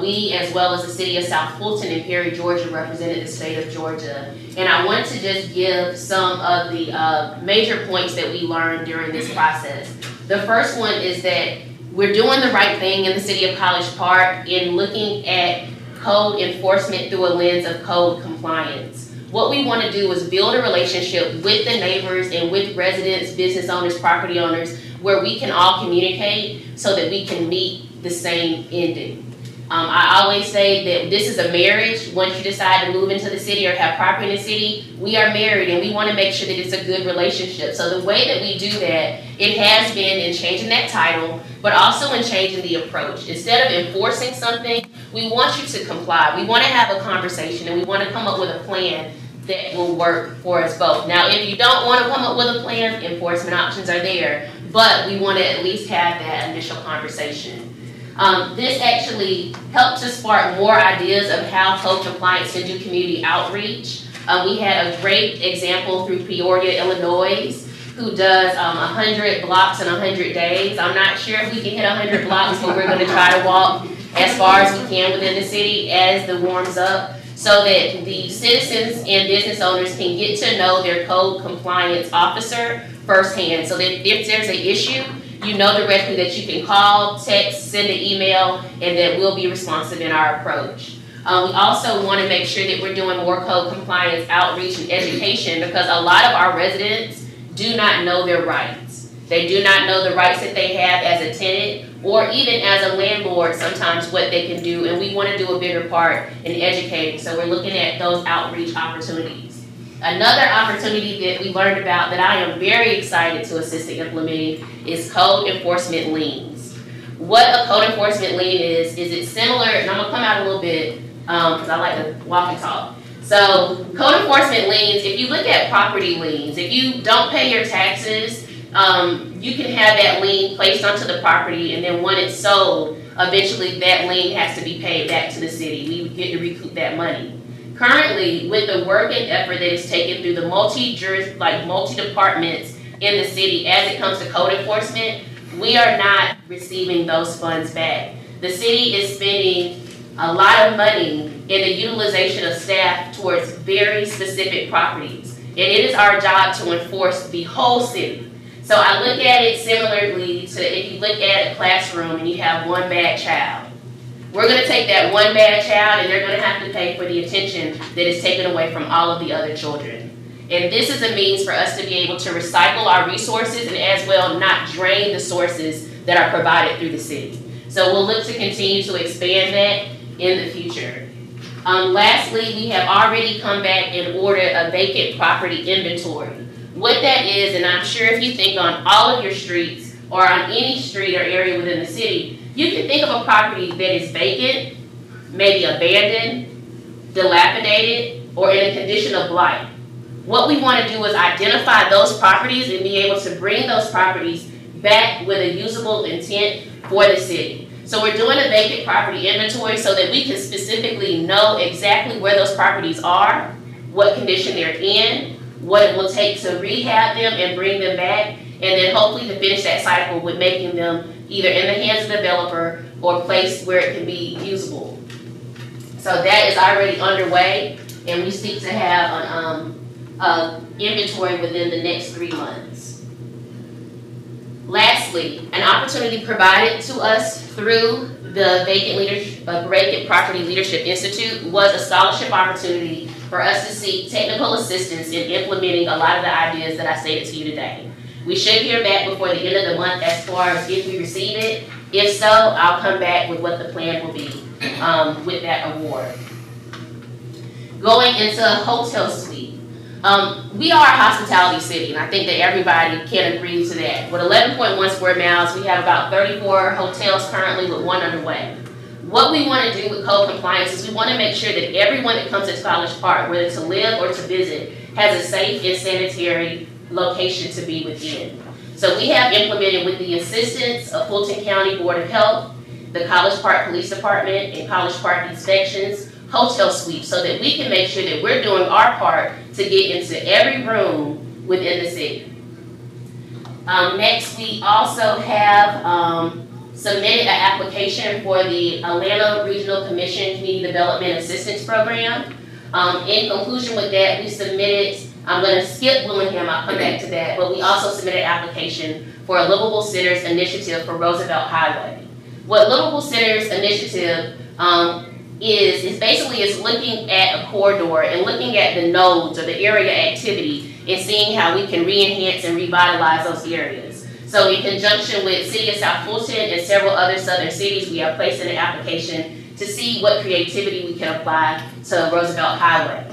We, as well as the city of South Fulton and Perry, Georgia, represented the state of Georgia. And I want to just give some of the major points that we learned during this process. The first one is that we're doing the right thing in the city of College Park in looking at code enforcement through a lens of code compliance. What we want to do is build a relationship with the neighbors and with residents, business owners, property owners, where we can all communicate so that we can meet the same ending. I always say that this is a marriage. Once you decide to move into the city or have property in the city, we are married and we want to make sure that it's a good relationship. So the way that we do that, it has been in changing that title, but also in changing the approach. Instead of enforcing something, we want you to comply. We want to have a conversation and we want to come up with a plan that will work for us both. Now, if you don't want to come up with a plan, enforcement options are there, but we want to at least have that initial conversation. This actually helped to spark more ideas of how code compliance can do community outreach. We had a great example through Peoria, Illinois, who does 100 blocks in 100 days. I'm not sure if we can hit 100 blocks, but we're going to try to walk as far as we can within the city as the warms up, so that the citizens and business owners can get to know their code compliance officer firsthand, so that if there's an issue, you know directly that you can call, text, send an email, and that we'll be responsive in our approach. We also want to make sure that we're doing more code compliance outreach and education, because a lot of our residents do not know their rights. They do not know the rights that they have as a tenant, or even as a landlord, sometimes what they can do, and we want to do a bigger part in educating. So we're looking at those outreach opportunities. Another opportunity that we learned about that I am very excited to assist in implementing is code enforcement liens. What a code enforcement lien is it's similar, and I'm gonna come out a little bit because I like to walk and talk. So code enforcement liens, if you look at property liens, if you don't pay your taxes, you can have that lien placed onto the property, and then when it's sold, eventually that lien has to be paid back to the city. We would get to recoup that money. Currently, with the work and effort that is taken through the multi-departments in the city as it comes to code enforcement, we are not receiving those funds back. The city is spending a lot of money in the utilization of staff towards very specific properties, and it is our job to enforce the whole city. So I look at it similarly to if you look at a classroom and you have one bad child. We're going to take that one bad child and they're going to have to pay for the attention that is taken away from all of the other children. And this is a means for us to be able to recycle our resources and as well not drain the sources that are provided through the city. So we'll look to continue to expand that in the future. Lastly, we have already come back and ordered a vacant property inventory. What that is, and I'm sure if you think on all of your streets or on any street or area within the city, you can think of a property that is vacant, maybe abandoned, dilapidated, or in a condition of blight. What we want to do is identify those properties and be able to bring those properties back with a usable intent for the city. So we're doing a vacant property inventory so that we can specifically know exactly where those properties are, what condition they're in, what it will take to rehab them and bring them back, and then hopefully to finish that cycle with making them either in the hands of the developer or placed where it can be usable. So that is already underway, and we seek to have an inventory within the next 3 months. Lastly, an opportunity provided to us through the Vacant Property Leadership Institute was a scholarship opportunity for us to seek technical assistance in implementing a lot of the ideas that I stated to you today. We should hear back before the end of the month as far as if we receive it. If so, I'll come back with what the plan will be with that award. Going into hotel suite. We are a hospitality city, and I think that everybody can agree to that. With 11.1 square miles, we have about 34 hotels currently with 1 underway. What we want to do with code compliance is we want to make sure that everyone that comes to College Park, whether to live or to visit, has a safe and sanitary location to be within. So we have implemented, with the assistance of Fulton County Board of Health, the College Park Police Department, and College Park Inspections, hotel sweeps, so that we can make sure that we're doing our part to get into every room within the city. Next, we also have submitted an application for the Atlanta Regional Commission Community Development Assistance Program. In conclusion with that, we submitted, I'm going to skip Willingham, I'll come back to that, but we also submitted an application for a Livable Centers Initiative for Roosevelt Highway. What Livable Centers Initiative is basically looking at a corridor and looking at the nodes or the area activity and seeing how we can re-enhance and revitalize those areas. So in conjunction with City of South Fulton and several other southern cities, we are placing an application to see what creativity we can apply to Roosevelt Highway.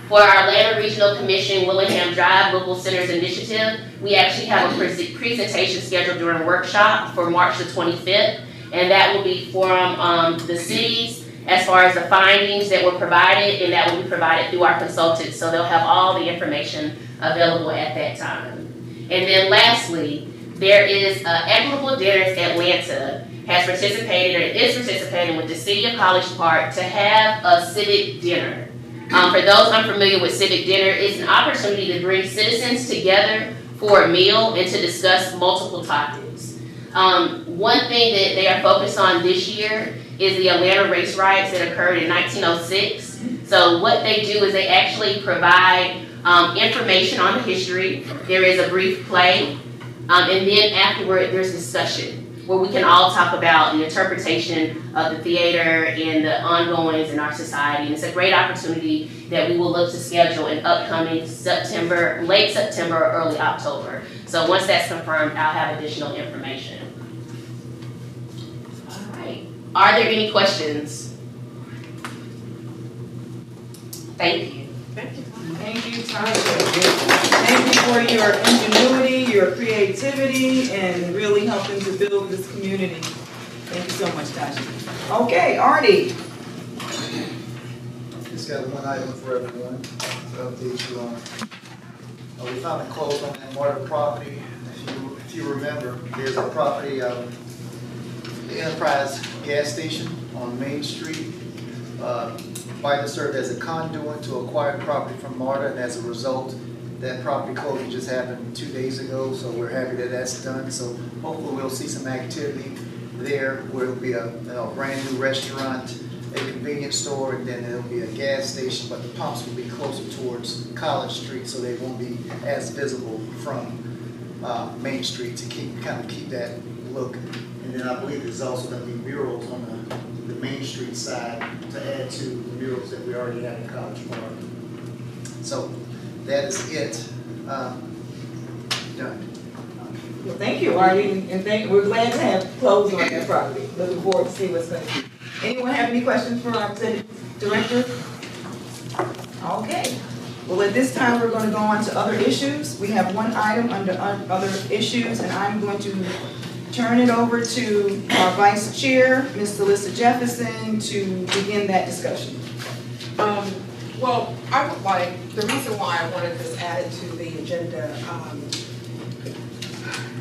For our Atlanta Regional Commission Willingham Drive Local Centers Initiative, we actually have a presentation scheduled during a workshop for March the 25th, and that will be from the cities as far as the findings that were provided, and that will be provided through our consultants, so they'll have all the information available at that time. And then lastly, there is Equitable Dinners Atlanta, has participated or is participating with the City of College Park to have a civic dinner. For those unfamiliar with civic dinner, it's an opportunity to bring citizens together for a meal and to discuss multiple topics. One thing that they are focused on this year is the Atlanta race riots that occurred in 1906. So what they do is they actually provide information on the history. There is a brief play, and then afterward there's discussion where we can all talk about the interpretation of the theater and the ongoings in our society. And it's a great opportunity that we will look to schedule in upcoming September, late September or early October. So once that's confirmed, I'll have additional information. All right. Are there any questions? Thank you. Thank you. Thank you, Tasha. Thank you for your ingenuity, your creativity, and really helping to build this community. Thank you so much, Tasha. Okay, Artie. Just got one item for everyone to update you on. We found a close on that Marta property. If you remember, there's a property, the Enterprise gas station on Main Street. Bida served as a conduit to acquire property from Marta, and as a result, that property closing just happened 2 days ago, so we're happy that that's done. So hopefully we'll see some activity there where it'll be a brand new restaurant, a convenience store, and then it'll be a gas station, but the pumps will be closer towards College Street, so they won't be as visible from Main Street to keep that look. And then I believe there's also going to be murals on the Main Street side to add to the murals that we already have in College Park. So that is it. Done. Well, thank you, Artie, and we're glad to have closed on that property. Looking forward to see what's going to be. Anyone have any questions for our executive director? Okay. Well, at this time, we're going to go on to other issues. We have one item under other issues, and I'm going to turn it over to our Vice Chair, Ms. Alyssa Jefferson, to begin that discussion. Well, I would like, the reason why I wanted this added to the agenda,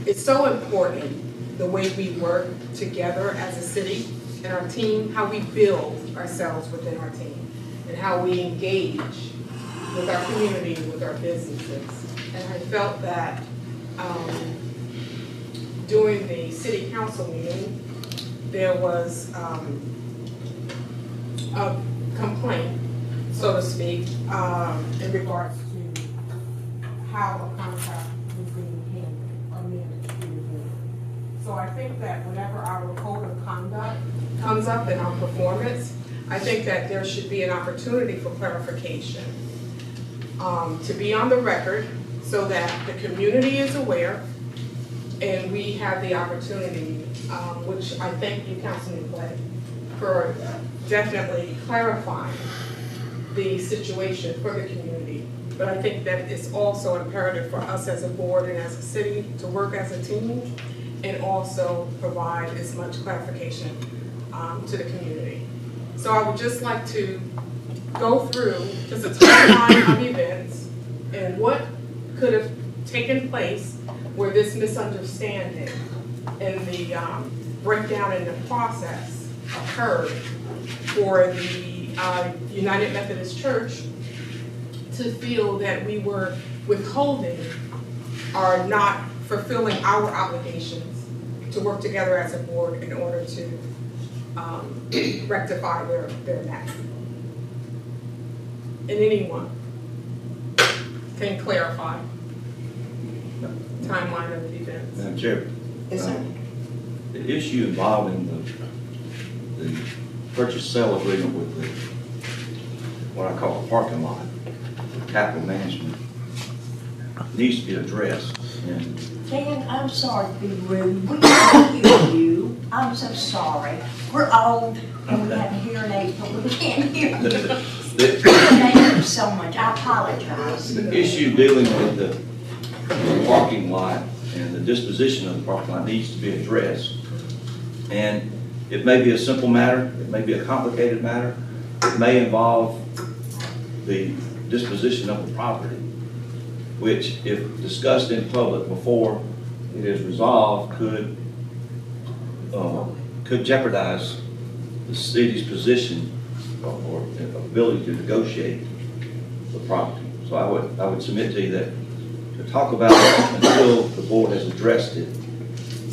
it's so important the way we work together as a city and our team, how we build ourselves within our team, and how we engage with our community, with our businesses. And I felt that during the city council meeting, there was a complaint, so to speak, in regards to how a contract was being handled or managed. So I think that whenever our code of conduct comes up in our performance, I think that there should be an opportunity for clarification, to be on the record so that the community is aware and we have the opportunity, which I thank you, Councilman Clay, for definitely clarifying the situation for the community. But I think that it's also imperative for us as a board and as a city to work as a team and also provide as much clarification to the community. So I would just like to go through just a timeline of events and what could have taken place where this misunderstanding and the breakdown in the process occurred for the United Methodist Church to feel that we were withholding or not fulfilling our obligations to work together as a board in order to rectify their matter. And anyone can clarify the timeline of the events. Madam Chair. Yes, sir. The issue involving the purchase sale agreement with the, what I call a parking lot, capital management, needs to be addressed. And Dan, I'm sorry to be rude. We can't hear you. I'm so sorry. We're old and we have a hearing aid, but we can't hear you. Thank you so much. I apologize. The issue dealing with the parking lot and the disposition of the parking lot needs to be addressed. And it may be a simple matter, it may be a complicated matter, it may involve the disposition of the property, which, if discussed in public before it is resolved, could could jeopardize the city's position or ability to negotiate the property. So I would submit to you that to talk about it until the board has addressed it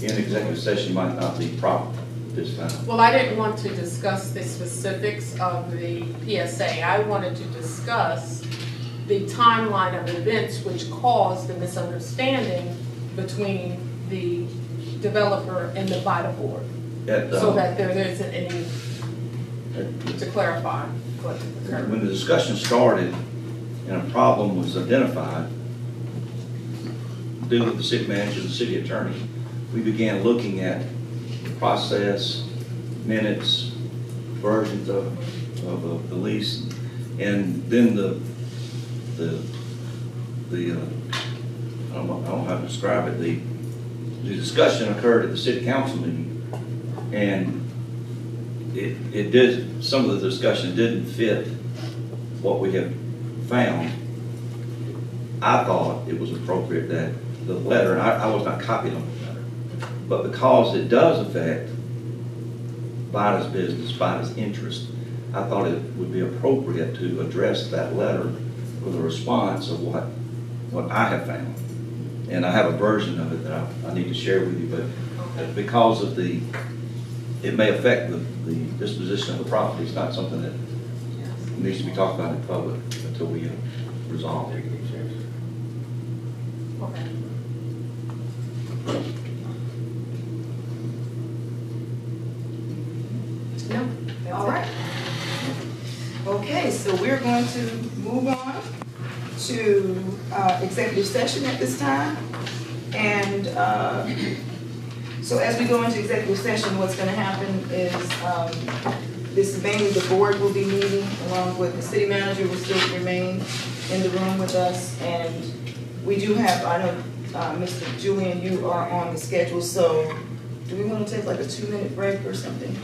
in executive session might not be proper this time. Well, I didn't want to discuss the specifics of the PSA. I wanted to discuss the timeline of events which caused the misunderstanding between the developer and the Bida board. So that there isn't any, to clarify what occurred. When the discussion started and a problem was identified, dealing with the city manager and the city attorney, we began looking at the process, minutes, versions of the lease, and then I don't know how to describe it, the discussion occurred at the city council meeting, and it did, some of the discussion didn't fit what we have found. I thought it was appropriate that the letter, and I was not copied on the letter, but because it does affect Bida's business, Bida's interest, I thought it would be appropriate to address that letter with a response of what I have found. And I have a version of it that I need to share with you, but because of it may affect the disposition of the property, it's not something that needs to be talked about in public until we resolve it. Okay. No, All right. Okay, so we're going to move on to executive session at this time. And so as we go into executive session, what's going to happen is this is mainly the board will be meeting along with the city manager will still remain in the room with us. And we do have, I know, Mr. Julian, you are on the schedule, so do we want to take like a 2-minute break or something?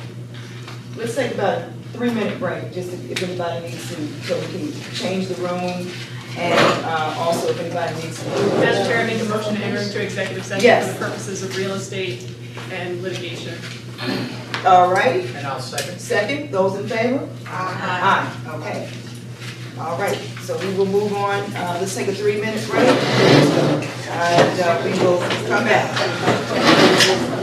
Let's take about a 3-minute break, just if anybody needs to, so we can change the room, and also if anybody needs to. Madam Chair, I make a motion to enter into executive session for the purposes of real estate and litigation. All right. And I'll second. Second, those in favor? Aye. Aye, okay. All right, so we will move on. Let's take a 3-minute break, and we will come back.